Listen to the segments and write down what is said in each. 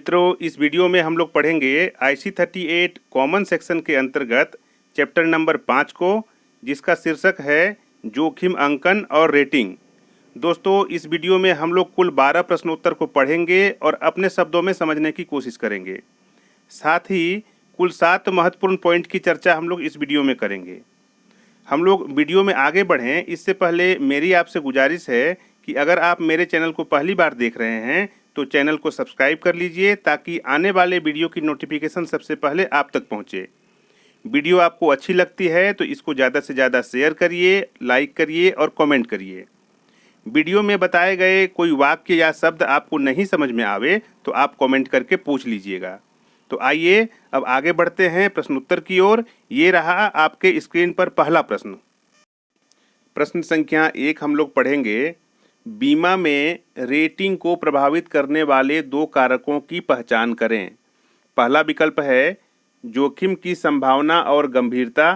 मित्रों, इस वीडियो में हम लोग पढ़ेंगे IC 38 कॉमन सेक्शन के अंतर्गत चैप्टर नंबर 5 को, जिसका शीर्षक है जोखिम अंकन और रेटिंग। दोस्तों, इस वीडियो में हम लोग कुल 12 प्रश्नोत्तर को पढ़ेंगे और अपने शब्दों में समझने की कोशिश करेंगे। साथ ही कुल 7 महत्वपूर्ण पॉइंट की चर्चा हम लोग इस वीडियो में करेंगे। हम लोग वीडियो में आगे बढ़ें इससे पहले मेरी आपसे गुजारिश है कि अगर आप मेरे चैनल को पहली बार देख रहे हैं तो चैनल को सब्सक्राइब कर लीजिए, ताकि आने वाले वीडियो की नोटिफिकेशन सबसे पहले आप तक पहुंचे। वीडियो आपको अच्छी लगती है तो इसको ज़्यादा से ज़्यादा शेयर करिए, लाइक करिए और कमेंट करिए। वीडियो में बताए गए कोई वाक्य या शब्द आपको नहीं समझ में आवे तो आप कमेंट करके पूछ लीजिएगा। तो आइए अब आगे बढ़ते हैं प्रश्नोत्तर की ओर। ये रहा आपके स्क्रीन पर पहला प्रश्न। प्रश्न संख्या 1 हम लोग पढ़ेंगे। बीमा में रेटिंग को प्रभावित करने वाले 2 कारकों की पहचान करें। पहला विकल्प है जोखिम की संभावना और गंभीरता।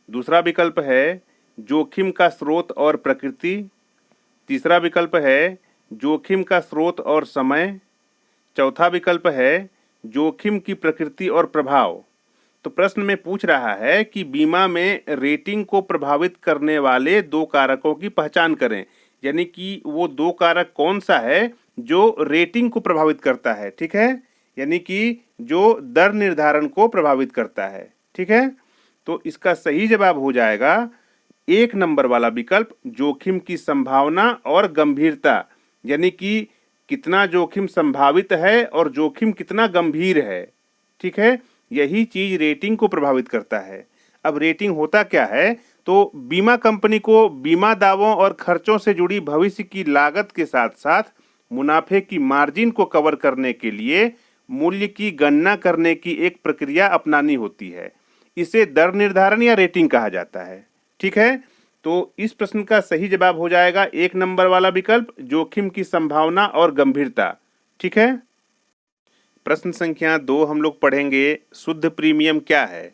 दूसरा विकल्प है जोखिम का स्रोत और प्रकृति। तीसरा विकल्प है जोखिम का स्रोत और समय। चौथा विकल्प है जोखिम की प्रकृति और प्रभाव। तो प्रश्न में पूछ रहा है कि बीमा में रेटिंग को प्रभावित करने वाले 2 कारकों की पहचान करें, यानी कि वो 2 कारक कौन सा है जो रेटिंग को प्रभावित करता है। ठीक है, यानी कि जो दर निर्धारण को प्रभावित करता है। ठीक है, तो इसका सही जवाब हो जाएगा 1 नंबर वाला विकल्प, जोखिम की संभावना और गंभीरता, यानी कि कितना जोखिम संभावित है और जोखिम कितना गंभीर है। ठीक है, यही चीज रेटिंग को प्रभावित करता है। अब रेटिंग होता क्या है, तो बीमा कंपनी को बीमा दावों और खर्चों से जुड़ी भविष्य की लागत के साथ साथ मुनाफे की मार्जिन को कवर करने के लिए मूल्य की गणना करने की एक प्रक्रिया अपनानी होती है। इसे दर निर्धारण या रेटिंग कहा जाता है। ठीक है, तो इस प्रश्न का सही जवाब हो जाएगा 1 नंबर वाला विकल्प, जोखिम की संभावना और गंभीरता। ठीक है, प्रश्न संख्या 2 हम लोग पढ़ेंगे शुद्ध प्रीमियम क्या है।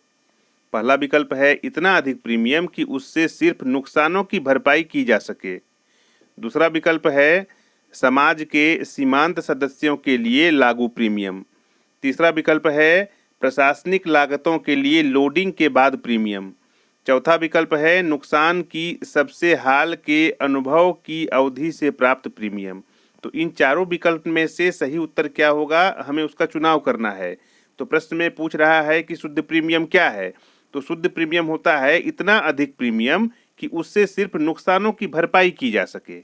पहला विकल्प है इतना अधिक प्रीमियम कि उससे सिर्फ नुकसानों की भरपाई की जा सके। दूसरा विकल्प है समाज के सीमांत सदस्यों के लिए लागू प्रीमियम। तीसरा विकल्प है प्रशासनिक लागतों के लिए लोडिंग के बाद प्रीमियम। चौथा विकल्प है नुकसान की सबसे हाल के अनुभव की अवधि से प्राप्त प्रीमियम। तो इन चारों विकल्प में से सही उत्तर क्या होगा, हमें उसका चुनाव करना है। तो प्रश्न में पूछ रहा है कि शुद्ध प्रीमियम क्या है। तो शुद्ध प्रीमियम होता है इतना अधिक प्रीमियम कि उससे सिर्फ नुकसानों की भरपाई की जा सके।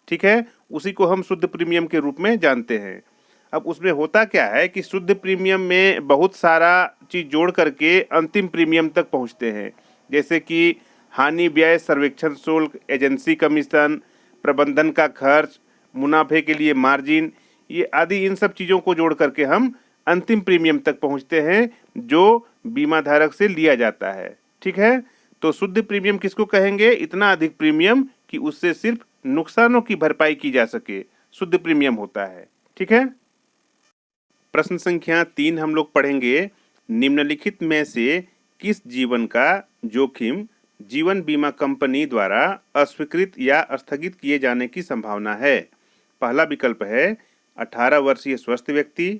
ठीक है, उसी को हम शुद्ध प्रीमियम के रूप में जानते हैं। अब उसमें होता क्या है कि शुद्ध प्रीमियम में बहुत सारा चीज जोड़ करके अंतिम प्रीमियम तक पहुंचते हैं, जैसे कि हानि व्यय सर्वेक्षण शुल्क, एजेंसी कमीशन, प्रबंधन का खर्च, मुनाफे के लिए मार्जिन, ये आदि इन सब चीज़ों को जोड़ करके हम अंतिम प्रीमियम तक पहुंचते हैं जो बीमा धारक से लिया जाता है। ठीक है, तो शुद्ध प्रीमियम किसको कहेंगे, इतना अधिक प्रीमियम कि उससे सिर्फ नुकसानों की भरपाई की जा सके, शुद्ध प्रीमियम होता है। ठीक है, प्रश्न संख्या 3 हम लोग पढ़ेंगे निम्नलिखित में से किस जीवन का जोखिम जीवन बीमा कंपनी द्वारा अस्वीकृत या स्थगित किए जाने की संभावना है। पहला विकल्प है 18 वर्षीय स्वस्थ व्यक्ति।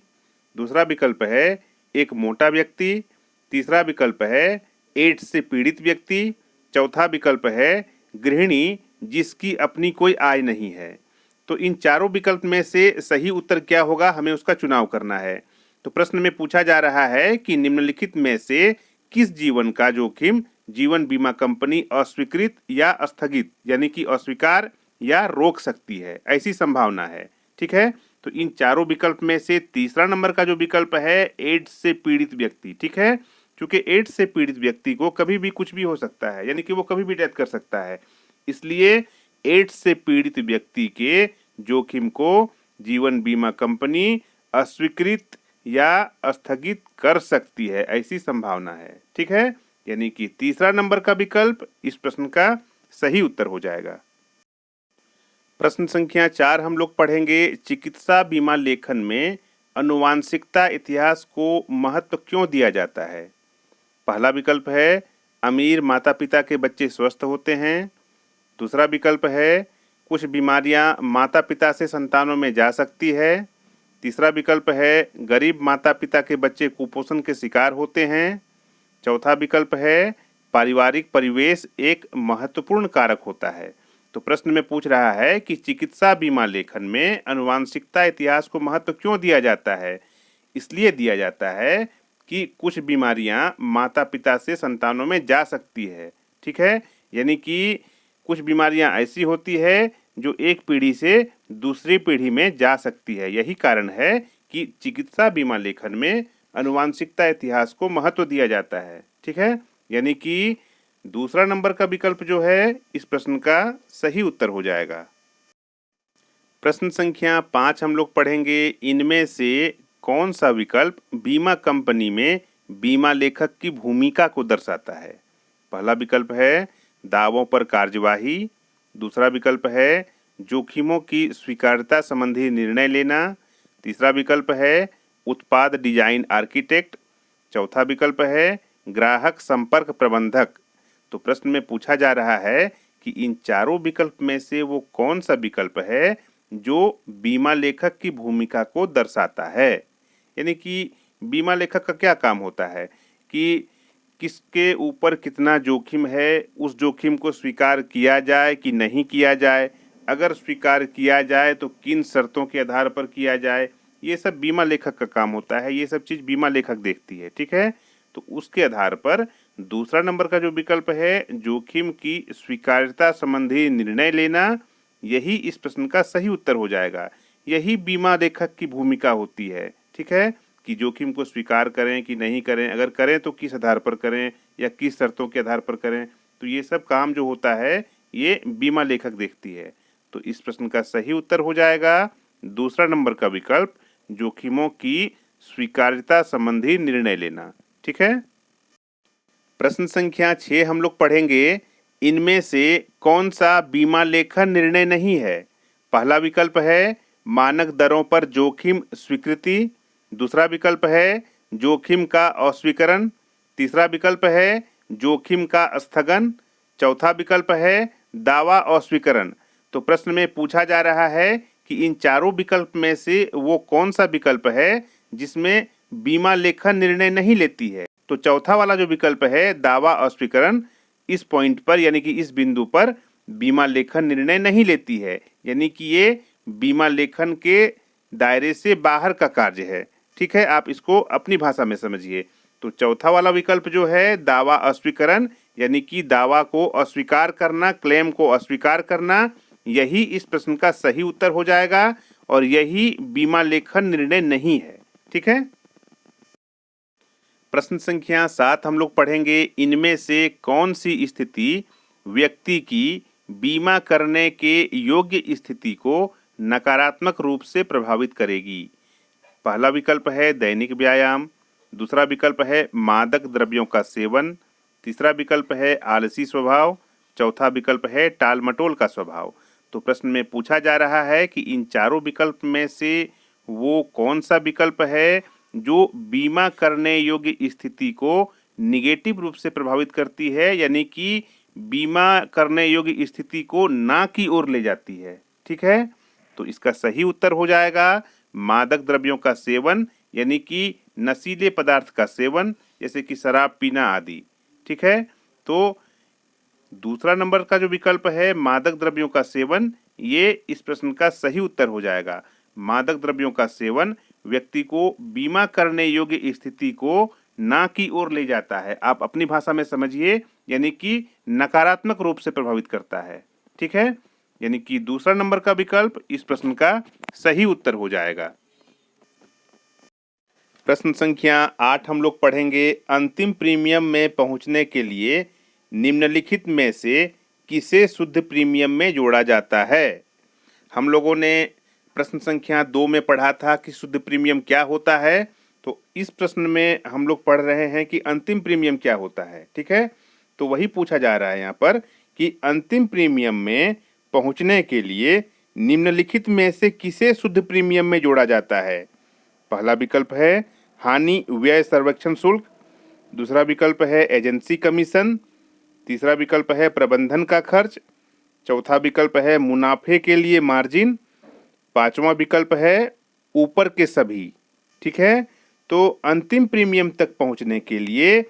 दूसरा विकल्प है एक मोटा व्यक्ति। तीसरा विकल्प है एड्स से पीड़ित व्यक्ति। चौथा विकल्प है गृहिणी जिसकी अपनी कोई आय नहीं है। तो इन चारों विकल्प में से सही उत्तर क्या होगा, हमें उसका चुनाव करना है। तो प्रश्न में पूछा जा रहा है कि निम्नलिखित में से किस जीवन का जोखिम जीवन बीमा कंपनी अस्वीकृत या स्थगित, यानी कि अस्वीकार या रोक सकती है, ऐसी संभावना है। ठीक है, तो इन चारों विकल्प में से तीसरा नंबर का जो विकल्प है एड्स से पीड़ित व्यक्ति। ठीक है, क्योंकि एड्स से पीड़ित व्यक्ति को कभी भी कुछ भी हो सकता है, यानी कि वो कभी भी डेथ कर सकता है, इसलिए एड्स से पीड़ित व्यक्ति के जोखिम को जीवन बीमा कंपनी अस्वीकृत या स्थगित कर सकती है, ऐसी संभावना है। ठीक है, यानी कि तीसरा नंबर का विकल्प इस प्रश्न का सही उत्तर हो जाएगा। प्रश्न संख्या 4 हम लोग पढ़ेंगे चिकित्सा बीमा लेखन में अनुवांशिकता इतिहास को महत्व क्यों दिया जाता है। पहला विकल्प है अमीर माता पिता के बच्चे स्वस्थ होते हैं। दूसरा विकल्प है कुछ बीमारियां माता पिता से संतानों में जा सकती है। तीसरा विकल्प है गरीब माता पिता के बच्चे कुपोषण के शिकार होते हैं। चौथा विकल्प है पारिवारिक परिवेश एक महत्वपूर्ण कारक होता है। तो प्रश्न में पूछ रहा है कि चिकित्सा बीमा लेखन में आनुवांशिकता इतिहास को महत्व क्यों दिया जाता है। इसलिए दिया जाता है कि कुछ बीमारियां माता पिता से संतानों में जा सकती है, ठीक है। यानी कि कुछ बीमारियां ऐसी होती है जो एक पीढ़ी से दूसरी पीढ़ी में जा सकती है। यही कारण है कि चिकित्सा बीमा लेखन में आनुवांशिकता इतिहास को महत्व दिया जाता है, ठीक है। यानी कि दूसरा नंबर का विकल्प जो है इस प्रश्न का सही उत्तर हो जाएगा। प्रश्न संख्या 5 हम लोग पढ़ेंगे। इनमें से कौन सा विकल्प बीमा कंपनी में बीमा लेखक की भूमिका को दर्शाता है। पहला विकल्प है दावों पर कार्यवाही। दूसरा विकल्प है जोखिमों की स्वीकार्यता संबंधी निर्णय लेना। तीसरा विकल्प है उत्पाद डिजाइन आर्किटेक्ट। चौथा विकल्प है ग्राहक संपर्क प्रबंधक। तो प्रश्न में पूछा जा रहा है कि इन चारों विकल्प में से वो कौन सा विकल्प है जो बीमा लेखक की भूमिका को दर्शाता है। यानी कि बीमा लेखक का क्या काम होता है कि किसके ऊपर कितना जोखिम है, उस जोखिम को स्वीकार किया जाए कि नहीं किया जाए, अगर स्वीकार किया जाए तो किन शर्तों के आधार पर किया जाए, ये सब बीमा लेखक का काम होता है। ये सब चीज़ बीमा लेखक देखती है, ठीक है। तो उसके आधार पर दूसरा नंबर का जो विकल्प है जोखिम की स्वीकार्यता संबंधी निर्णय लेना, यही इस प्रश्न का सही उत्तर हो जाएगा। यही बीमा लेखक की भूमिका होती है, ठीक है, कि जोखिम को स्वीकार करें कि नहीं करें, अगर करें तो किस आधार पर करें या किस शर्तों के आधार पर करें। तो ये सब काम जो होता है ये बीमा लेखक देखती है। तो इस प्रश्न का सही उत्तर हो जाएगा दूसरा नंबर का विकल्प जोखिमों की स्वीकार्यता संबंधी निर्णय लेना, ठीक है। प्रश्न संख्या 6 हम लोग पढ़ेंगे। इनमें से कौन सा बीमा लेखन निर्णय नहीं है। पहला विकल्प है मानक दरों पर जोखिम स्वीकृति। दूसरा विकल्प है जोखिम का अस्वीकरण। तीसरा विकल्प है जोखिम का स्थगन। चौथा विकल्प है दावा अस्वीकरण। तो प्रश्न में पूछा जा रहा है कि इन चारों विकल्प में से वो कौन सा विकल्प है जिसमें बीमा लेखन निर्णय नहीं लेती है। तो चौथा वाला जो विकल्प है दावा अस्वीकरण, इस पॉइंट पर यानी कि इस बिंदु पर बीमा लेखन निर्णय नहीं लेती है। यानी कि ये बीमा लेखन के दायरे से बाहर का कार्य है, ठीक है। आप इसको अपनी भाषा में समझिए। तो चौथा वाला विकल्प जो है दावा अस्वीकरण, यानी कि दावा को अस्वीकार करना, क्लेम को अस्वीकार करना, यही इस प्रश्न का सही उत्तर हो जाएगा और यही बीमा लेखन निर्णय नहीं है, ठीक है। प्रश्न संख्या 7 हम लोग पढ़ेंगे। इनमें से कौन सी स्थिति व्यक्ति की बीमा करने के योग्य स्थिति को नकारात्मक रूप से प्रभावित करेगी। पहला विकल्प है दैनिक व्यायाम। दूसरा विकल्प है मादक द्रव्यों का सेवन। तीसरा विकल्प है आलसी स्वभाव। चौथा विकल्प है टालमटोल का स्वभाव। तो प्रश्न में पूछा जा रहा है कि इन चारों विकल्प में से वो कौन सा विकल्प है जो बीमा करने योग्य स्थिति को निगेटिव रूप से प्रभावित करती है, यानी कि बीमा करने योग्य स्थिति को ना की ओर ले जाती है, ठीक है। तो इसका सही उत्तर हो जाएगा मादक द्रव्यों का सेवन, यानी कि नशीले पदार्थ का सेवन, जैसे कि शराब पीना आदि, ठीक है। तो दूसरा नंबर का जो विकल्प है मादक द्रव्यों का सेवन, ये इस प्रश्न का सही उत्तर हो जाएगा। मादक द्रव्यों का सेवन व्यक्ति को बीमा करने योग्य स्थिति को ना की ओर ले जाता है। आप अपनी भाषा में समझिए, यानी कि नकारात्मक रूप से प्रभावित करता है, ठीक है। यानी कि दूसरा नंबर का विकल्प इस प्रश्न का सही उत्तर हो जाएगा। प्रश्न संख्या 8 हम लोग पढ़ेंगे। अंतिम प्रीमियम में पहुंचने के लिए निम्नलिखित में से किसे शुद्ध प्रीमियम में जोड़ा जाता है। हम लोगों ने प्रश्न संख्या 2 में पढ़ा था कि शुद्ध प्रीमियम क्या होता है। तो इस प्रश्न में हम लोग पढ़ रहे हैं कि अंतिम प्रीमियम क्या होता है, ठीक है। तो वही पूछा जा रहा है यहाँ पर कि अंतिम प्रीमियम में पहुंचने के लिए निम्नलिखित में से किसे शुद्ध प्रीमियम में जोड़ा जाता है। पहला विकल्प है हानि व्यय सर्वेक्षण शुल्क। दूसरा विकल्प है एजेंसी कमीशन। तीसरा विकल्प है प्रबंधन का खर्च। चौथा विकल्प है मुनाफे के लिए मार्जिन। पांचवा विकल्प है ऊपर के सभी। ठीक है, तो अंतिम प्रीमियम तक पहुंचने के लिए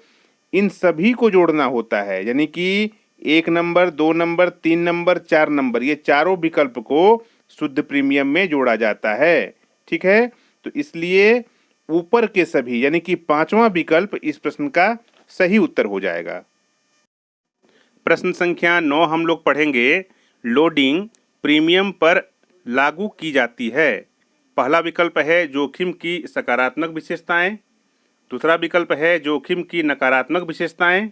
इन सभी को जोड़ना होता है, यानी कि 1 नंबर, 2 नंबर, 3 नंबर, 4 नंबर, ये चारों विकल्प को शुद्ध प्रीमियम में जोड़ा जाता है। ठीक है, तो इसलिए ऊपर के सभी यानी कि 5वां विकल्प इस प्रश्न का सही उत्तर हो जाएगा। प्रश्न संख्या 9 हम लोग पढ़ेंगे, लोडिंग प्रीमियम पर लागू की जाती है। पहला विकल्प है जोखिम की सकारात्मक विशेषताएं, दूसरा विकल्प है जोखिम की नकारात्मक विशेषताएं,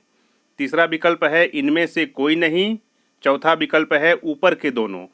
तीसरा विकल्प है इनमें से कोई नहीं, चौथा विकल्प है ऊपर के दोनों।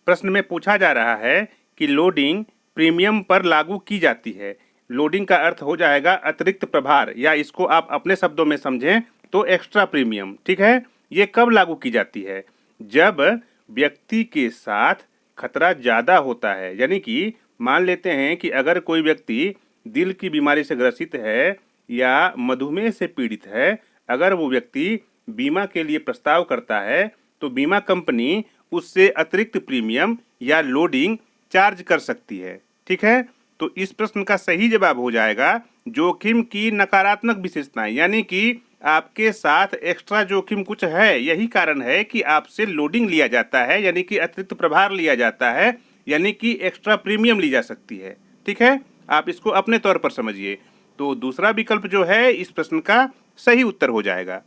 प्रश्न में पूछा जा रहा है कि लोडिंग प्रीमियम पर लागू की जाती है। लोडिंग का अर्थ हो जाएगा अतिरिक्त प्रभार, या इसको आप अपने शब्दों में समझें तो एक्स्ट्रा प्रीमियम। ठीक है, ये कब लागू की जाती है? जब व्यक्ति के साथ खतरा ज़्यादा होता है, यानी कि मान लेते हैं कि अगर कोई व्यक्ति दिल की बीमारी से ग्रसित है या मधुमेह से पीड़ित है, अगर वो व्यक्ति बीमा के लिए प्रस्ताव करता है तो बीमा कंपनी उससे अतिरिक्त प्रीमियम या लोडिंग चार्ज कर सकती है। ठीक है, तो इस प्रश्न का सही जवाब हो जाएगा जोखिम की नकारात्मक विशेषताएं, यानी कि आपके साथ एक्स्ट्रा जोखिम कुछ है, यही कारण है कि आपसे लोडिंग लिया जाता है, यानी कि अतिरिक्त प्रभार लिया जाता है, यानी कि एक्स्ट्रा प्रीमियम ली जा सकती है। ठीक है, आप इसको अपने तौर पर समझिए। तो दूसरा विकल्प जो है इस प्रश्न का सही उत्तर हो जाएगा।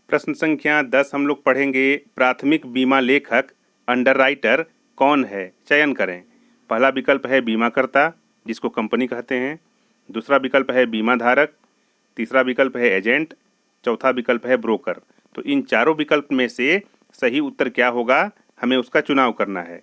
प्रश्न संख्या 10 हम लोग पढ़ेंगे, प्राथमिक बीमा लेखक अंडरराइटर कौन है? चयन करें। पहला विकल्प है बीमाकर्ता, जिसको कंपनी कहते हैं, दूसरा विकल्प है बीमा धारक, तीसरा विकल्प है एजेंट, चौथा विकल्प है ब्रोकर। तो इन चारों विकल्प में से सही उत्तर क्या होगा, हमें उसका चुनाव करना है।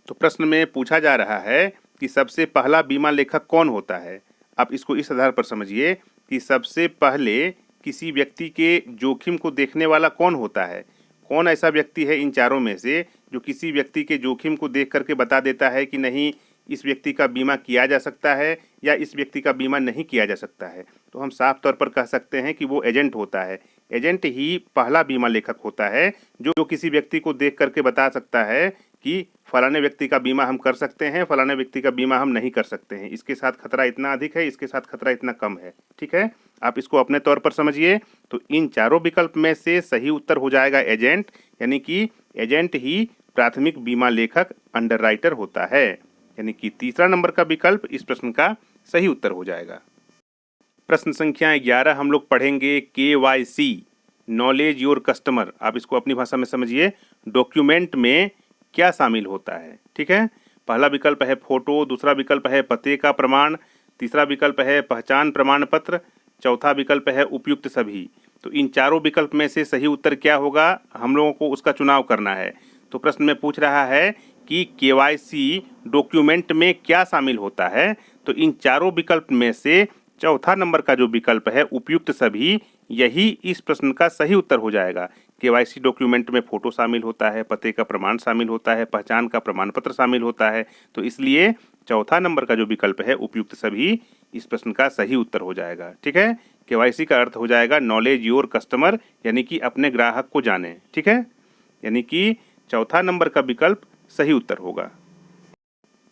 तो प्रश्न में पूछा जा रहा है कि सबसे पहला बीमा लेखक कौन होता है। आप इसको इस आधार पर समझिए कि सबसे पहले किसी व्यक्ति के जोखिम को देखने वाला कौन होता है। कौन ऐसा व्यक्ति है इन चारों में से जो किसी व्यक्ति के जोखिम को देख करके बता देता है कि नहीं, इस व्यक्ति का बीमा किया जा सकता है या इस व्यक्ति का बीमा नहीं किया जा सकता है? तो हम साफ तौर पर कह सकते हैं कि वो एजेंट होता है। एजेंट ही पहला बीमा लेखक होता है जो किसी व्यक्ति को देख करके बता सकता है कि फलाने व्यक्ति का बीमा हम कर सकते हैं, फलाने व्यक्ति का बीमा हम नहीं कर सकते हैं, इसके साथ खतरा इतना अधिक है, इसके साथ खतरा इतना कम है। ठीक है, आप इसको अपने तौर पर समझिए। तो इन चारों विकल्प में से सही उत्तर हो जाएगा एजेंट, यानी कि एजेंट ही प्राथमिक बीमा लेखक अंडरराइटर होता है, यानी कि तीसरा नंबर का विकल्प इस प्रश्न का सही उत्तर हो जाएगा। प्रश्न संख्या 11 हम लोग पढ़ेंगे, KYC नॉलेज योर कस्टमर। आप इसको अपनी भाषा में समझिए, डॉक्यूमेंट में क्या शामिल होता है। ठीक है, पहला विकल्प है फोटो, दूसरा विकल्प है पते का प्रमाण, तीसरा विकल्प है पहचान प्रमाण पत्र, चौथा विकल्प है उपयुक्त सभी। तो इन चारों विकल्प में से सही उत्तर क्या होगा, हम लोगों को उसका चुनाव करना है। तो प्रश्न में पूछ रहा है कि KYC डॉक्यूमेंट में क्या शामिल होता है। तो इन चारों विकल्प में से चौथा नंबर का जो विकल्प है उपयुक्त सभी, यही इस प्रश्न का सही उत्तर हो जाएगा। KYC डॉक्यूमेंट में फोटो शामिल होता है, पते का प्रमाण शामिल होता है, पहचान का प्रमाण पत्र शामिल होता है। तो इसलिए चौथा नंबर का जो विकल्प है उपयुक्त सभी, इस प्रश्न का सही उत्तर हो जाएगा। ठीक है, KYC का अर्थ हो जाएगा नॉलेज योर कस्टमर, यानी कि अपने ग्राहक को जाने। ठीक है, यानी कि चौथा नंबर का विकल्प सही उत्तर होगा।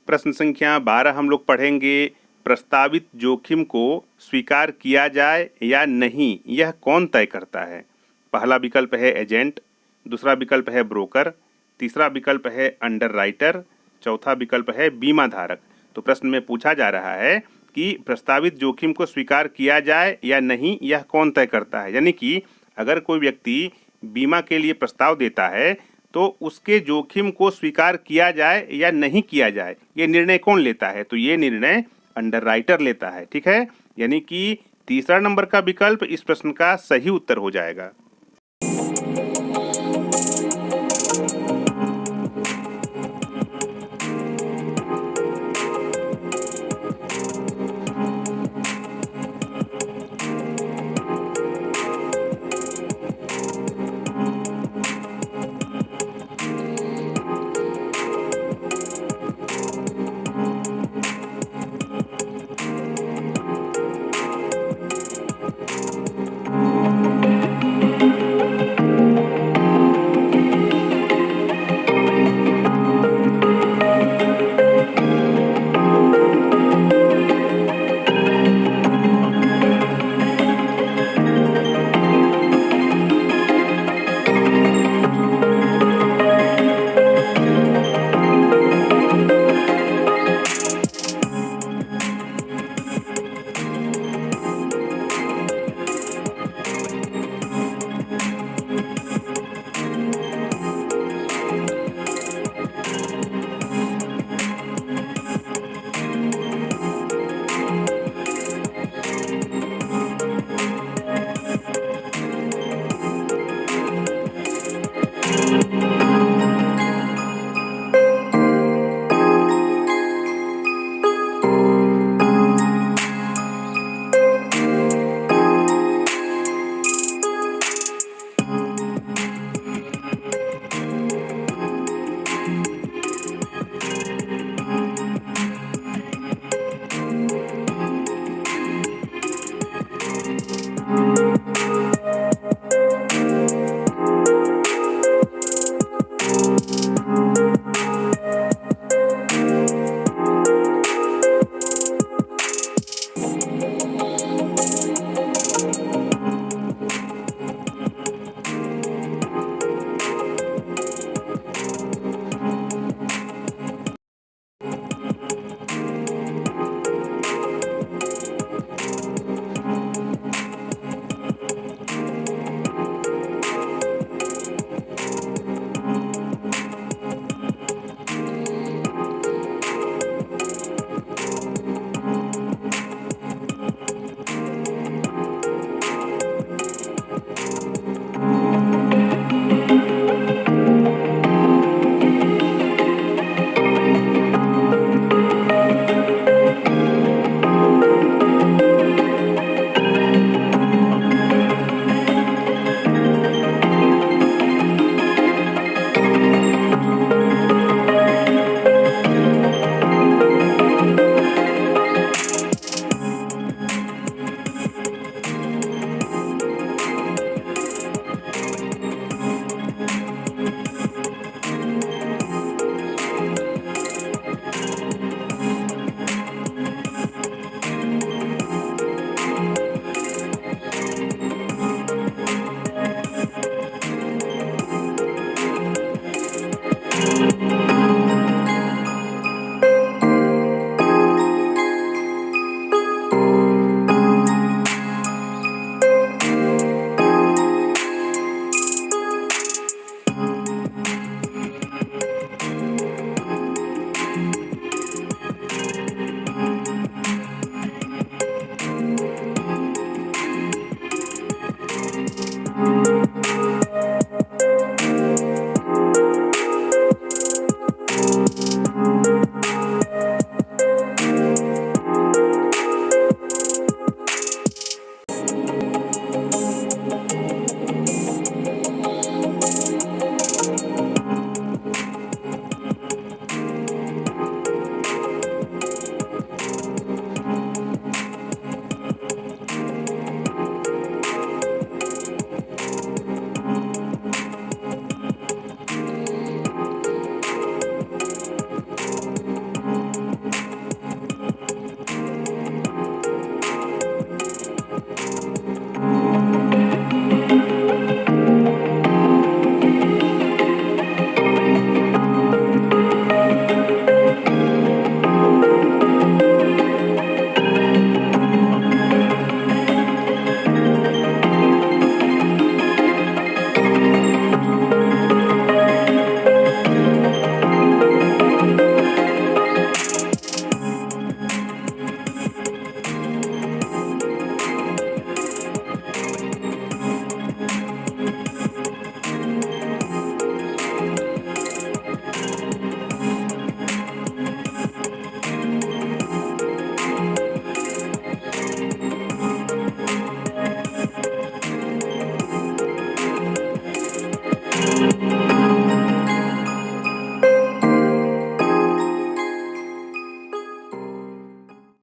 प्रश्न संख्या 12 हम लोग पढ़ेंगे, प्रस्तावित जोखिम को स्वीकार किया जाए या नहीं, यह कौन तय करता है। पहला विकल्प है एजेंट, दूसरा विकल्प है ब्रोकर, तीसरा विकल्प है अंडरराइटर, चौथा विकल्प है बीमा धारक। तो प्रश्न में पूछा जा रहा है कि प्रस्तावित जोखिम को स्वीकार किया जाए या नहीं, यह कौन तय करता है। यानी कि अगर कोई व्यक्ति बीमा के लिए प्रस्ताव देता है तो उसके जोखिम को स्वीकार किया जाए या नहीं किया जाए, ये निर्णय कौन लेता है। तो ये निर्णय अंडरराइटर लेता है। ठीक है, यानी कि तीसरा नंबर का विकल्प इस प्रश्न का सही उत्तर हो जाएगा।